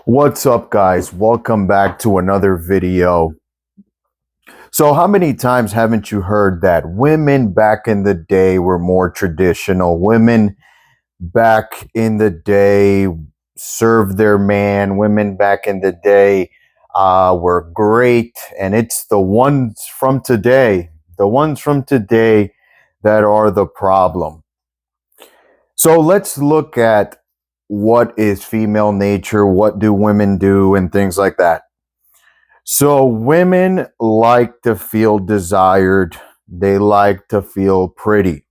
What's up, guys? Welcome back to another video. So how many times haven't you heard that women back in the day were more traditional? Women back in the day served their man. Women back in the day were great. And it's the ones from today that are the problem. So let's look at what is female nature, what do women do, and things like that. So women like to feel desired. They like to feel pretty.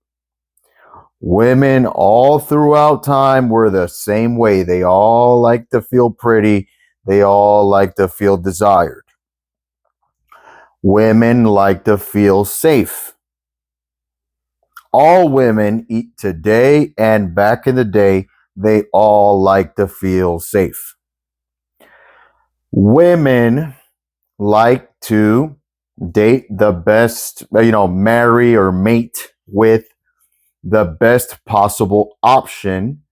Women all throughout time were the same way. They all like to feel pretty. They all like to feel desired. Women like to feel safe. All women eat today and back in the day, they all like to feel safe. Women like to date the best, marry or mate with the best possible option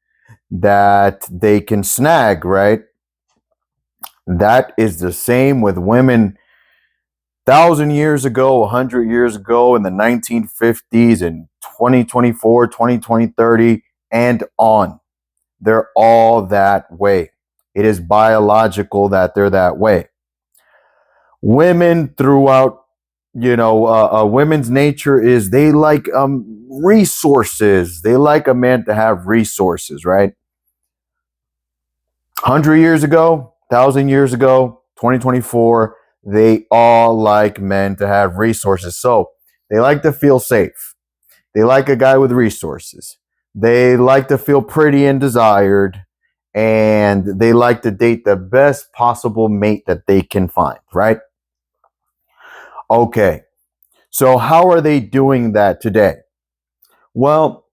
that they can snag, right? That is the same with women 1,000 years ago, 100 years ago, in the 1950s, and 2024, 2020, 30, and on. They're all that way. It is biological that they're that way. Women throughout, women's nature is they like resources. They like a man to have resources, right? 100 years ago, 1,000 years ago, 2024, they all like men to have resources. So they like to feel safe. They like a guy with resources. They like to feel pretty and desired. And they like to date the best possible mate that they can find, right? Okay. So how are they doing that today? Well,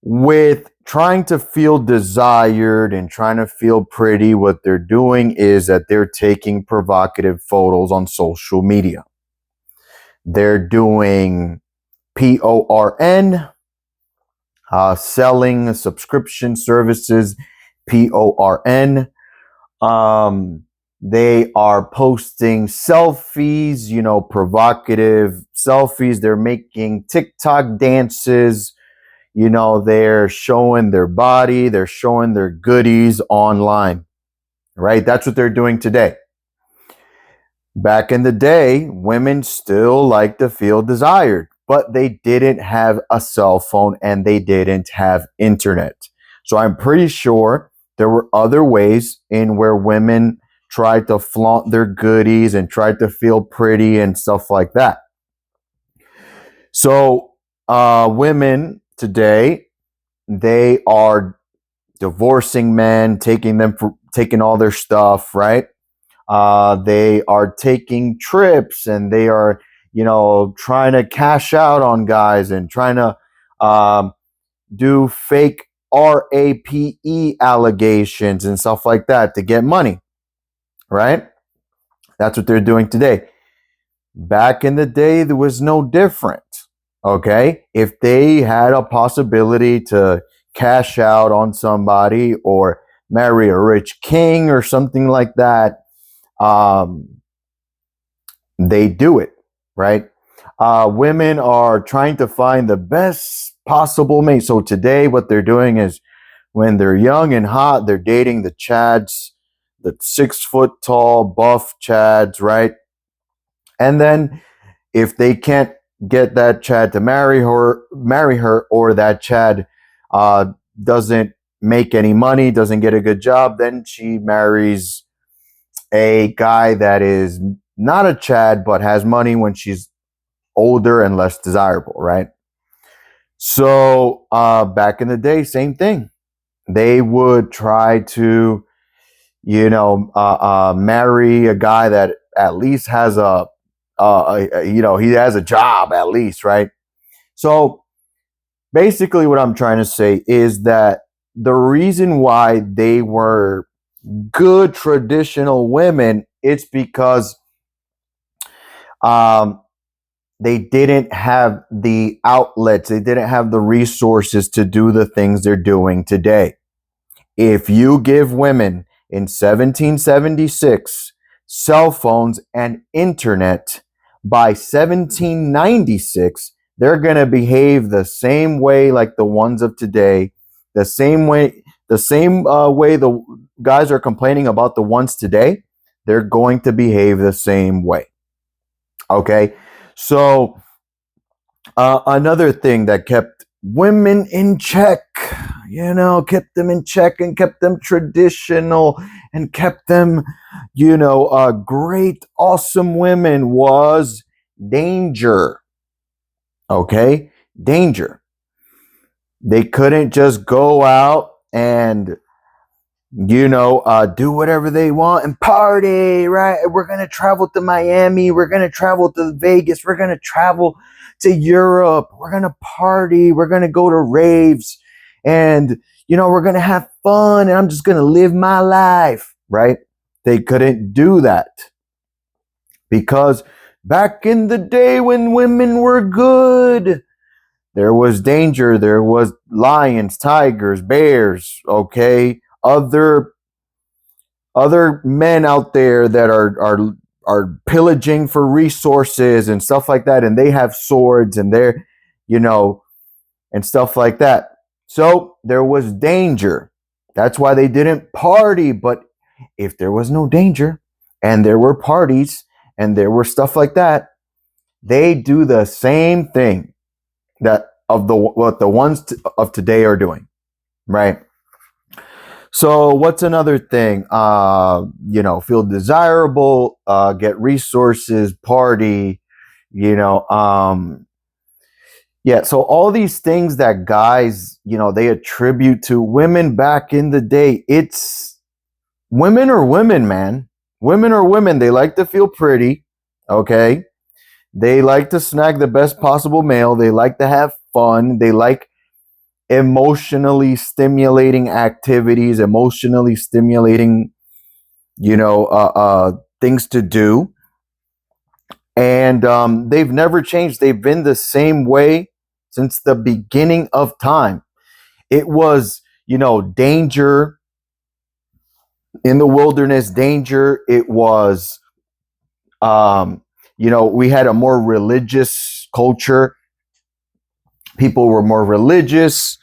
with trying to feel desired and trying to feel pretty, what they're doing is that they're taking provocative photos on social media. They're doing PORN, selling subscription services, PORN. They are posting selfies, provocative selfies. They're making TikTok dances. They're showing their body. They're showing their goodies online, right? That's what they're doing today. Back in the day, women still like to feel desired, but they didn't have a cell phone and they didn't have internet. So I'm pretty sure there were other ways in where women tried to flaunt their goodies and tried to feel pretty and stuff like that. So women today, they are divorcing men, taking all their stuff, right? They are taking trips and they are, trying to cash out on guys and trying to do fake RAPE allegations and stuff like that to get money, right? That's what they're doing today. Back in the day, there was no different. Okay. If they had a possibility to cash out on somebody or marry a rich king or something like that, they do it, right? Women are trying to find the best possible mate. So today, what they're doing is when they're young and hot, they're dating the Chads, the 6 foot tall, buff Chads, right? And then if they can't get that Chad to marry her, or that Chad doesn't make any money, doesn't get a good job, then she marries a guy that is not a Chad but has money when she's older and less desirable, right? So back in the day, same thing. They would try to, marry a guy that at least has he has a job at least, right? So basically what I'm trying to say is that the reason why they were good traditional women, it's because they didn't have the outlets, they didn't have the resources to do the things they're doing today. If you give women in 1776, cell phones and internet, by 1796, they're going to behave the same way like the ones of today, the same way, way the guys are complaining about the ones today. They're going to behave the same way. Okay. So, another thing that kept women in check, kept them in check and kept them traditional and kept them, great, awesome women, was danger. Okay? Danger. They couldn't just go out and do whatever they want and party, right? We're going to travel to Miami. We're going to travel to Vegas. We're going to travel to Europe. We're going to party. We're going to go to raves and, we're going to have fun and I'm just going to live my life, right? They couldn't do that because back in the day when women were good, there was danger. There was lions, tigers, bears, okay? Other men out there that are pillaging for resources and stuff like that, and they have swords and they're and stuff like that. So there was danger. That's why they didn't party. But if there was no danger and there were parties and there were stuff like that, they do the same thing that of what the ones of today are doing, right? So what's another thing? Feel desirable, get resources, party, yeah. So all these things that guys, they attribute to women back in the day, it's women are women, man. Women are women. They like to feel pretty. Okay. They like to snag the best possible male. They like to have fun. They like emotionally stimulating activities, emotionally stimulating, things to do. And they've never changed. They've been the same way since the beginning of time. It was, danger in the wilderness, danger. It was, we had a more religious culture. People were more religious.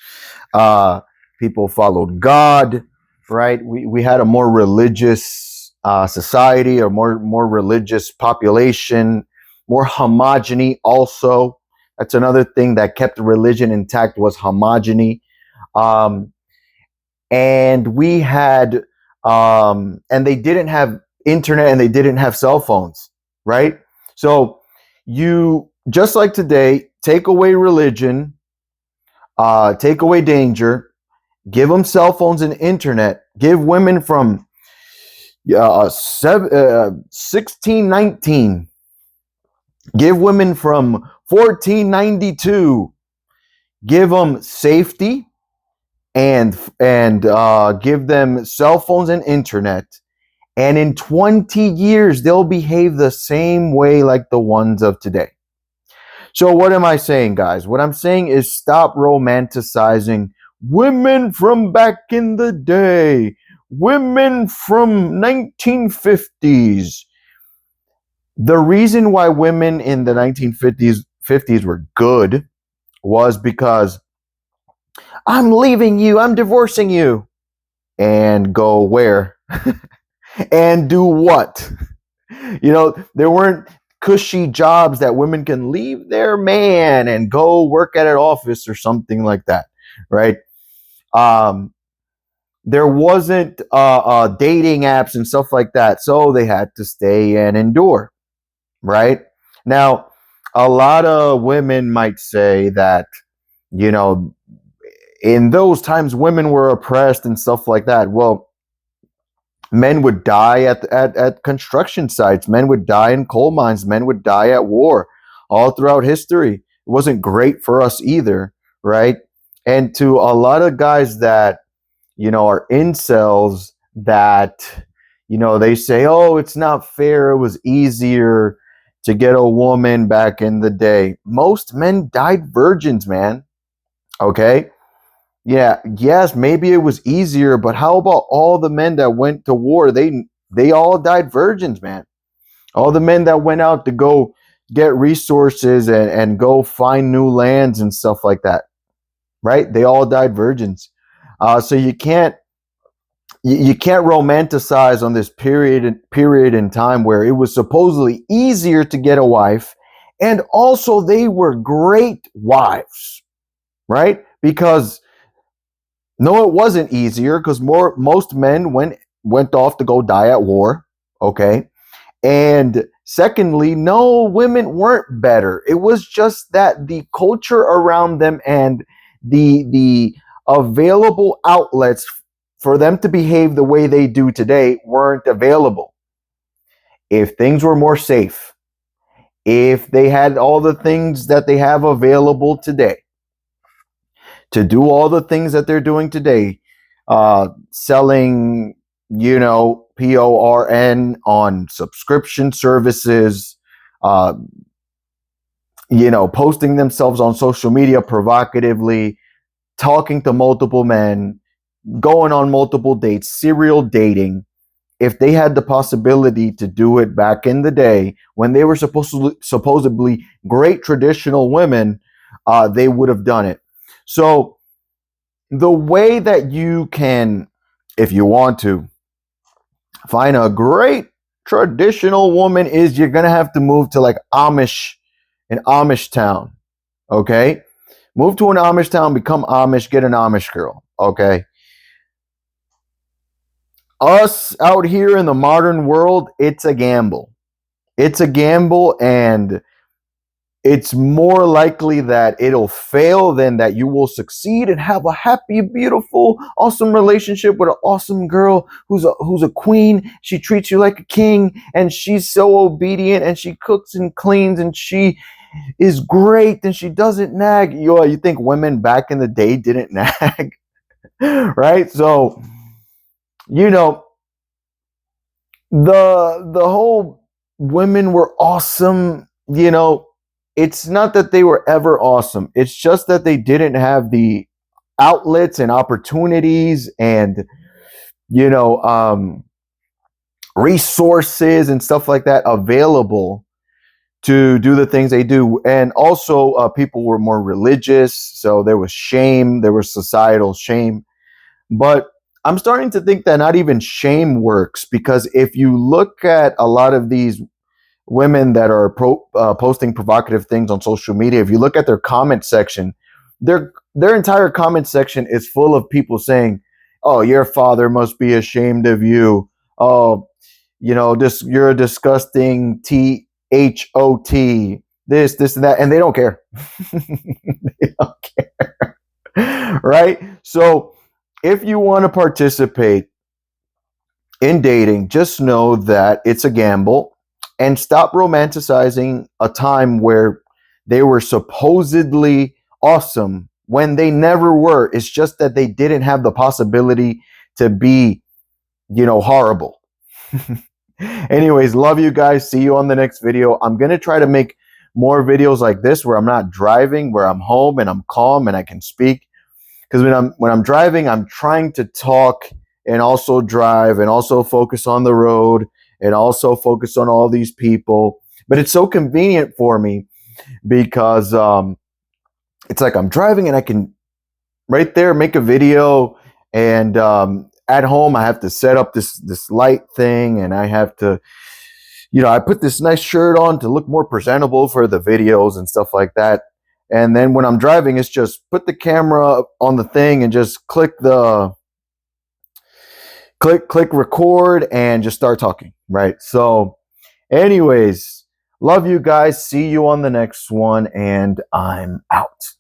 People followed God, right? We had a more religious society, a more religious population, more homogeny. Also, that's another thing that kept religion intact, was homogeny. And we had, and they didn't have internet and they didn't have cell phones, right? So you, just like today, take away religion, take away danger, give them cell phones and internet, give women from 1619, give women from 1492, give them safety and give them cell phones and internet. And in 20 years, they'll behave the same way like the ones of today. So what am I saying, guys? What I'm saying is stop romanticizing women from back in the day, women from 1950s. The reason why women in the 1950s were good was because I'm leaving you, I'm divorcing you. And go where? And do what? There weren't cushy jobs that women can leave their man and go work at an office or something like that, right? There wasn't dating apps and stuff like that, so they had to stay and endure, right? Now, a lot of women might say that, in those times women were oppressed and stuff like that. Well, men would die at construction sites. Men would die in coal mines. Men would die at war all throughout history. It wasn't great for us either, right? And to a lot of guys that, are incels, that, they say, oh, it's not fair. It was easier to get a woman back in the day. Most men died virgins, man. Okay? Yeah, yes, maybe it was easier, but how about all the men that went to war? They all died virgins, man. All the men that went out to go get resources and go find new lands and stuff like that, right? They all died virgins. So you can't romanticize on this period in time where it was supposedly easier to get a wife, and also they were great wives, right? Because no, it wasn't easier because most men went off to go die at war. Okay. And secondly, no, women weren't better. It was just that the culture around them and the available outlets for them to behave the way they do today weren't available. If things were more safe, if they had all the things that they have available today, to do all the things that they're doing today, selling, PORN on subscription services, uh, posting themselves on social media provocatively, talking to multiple men, going on multiple dates, serial dating. If they had the possibility to do it back in the day when they were supposedly great traditional women, they would have done it. So the way that you can, if you want to, find a great traditional woman is you're gonna have to move to like an Amish town. Okay, move to an Amish town, become Amish, get an Amish girl. Okay, us out here in the modern world, it's a gamble. It's a gamble, and it's more likely that it'll fail than that you will succeed and have a happy, beautiful, awesome relationship with an awesome girl who's a queen. She treats you like a king, and she's so obedient, and she cooks and cleans, and she is great, and she doesn't nag. You think women back in the day didn't nag, right? So you know the whole women were awesome. It's not that they were ever awesome. It's just that they didn't have the outlets and opportunities and you know um, resources and stuff like that available to do the things they do. And also, people were more religious, so there was shame. There was societal shame. But I'm starting to think that not even shame works, because if you look at a lot of these women that are posting provocative things on social media, if you look at their comment section, their entire comment section is full of people saying, "Oh, your father must be ashamed of you. Oh, this you're a disgusting THOT. This, and that," and they don't care. They don't care, right? So, if you want to participate in dating, just know that it's a gamble, and stop romanticizing a time where they were supposedly awesome when they never were. It's just that they didn't have the possibility to be, horrible. Anyways, love you guys. See you on the next video. I'm going to try to make more videos like this where I'm not driving, where I'm home and I'm calm and I can speak. Because when I'm driving, I'm trying to talk and also drive and also focus on the road and also focus on all these people. But it's so convenient for me because it's like I'm driving and I can right there make a video. And at home, I have to set up this light thing, and I have to, I put this nice shirt on to look more presentable for the videos and stuff like that. And then when I'm driving, it's just put the camera on the thing and just click record and just start talking, right? So anyways, love you guys. See you on the next one, and I'm out.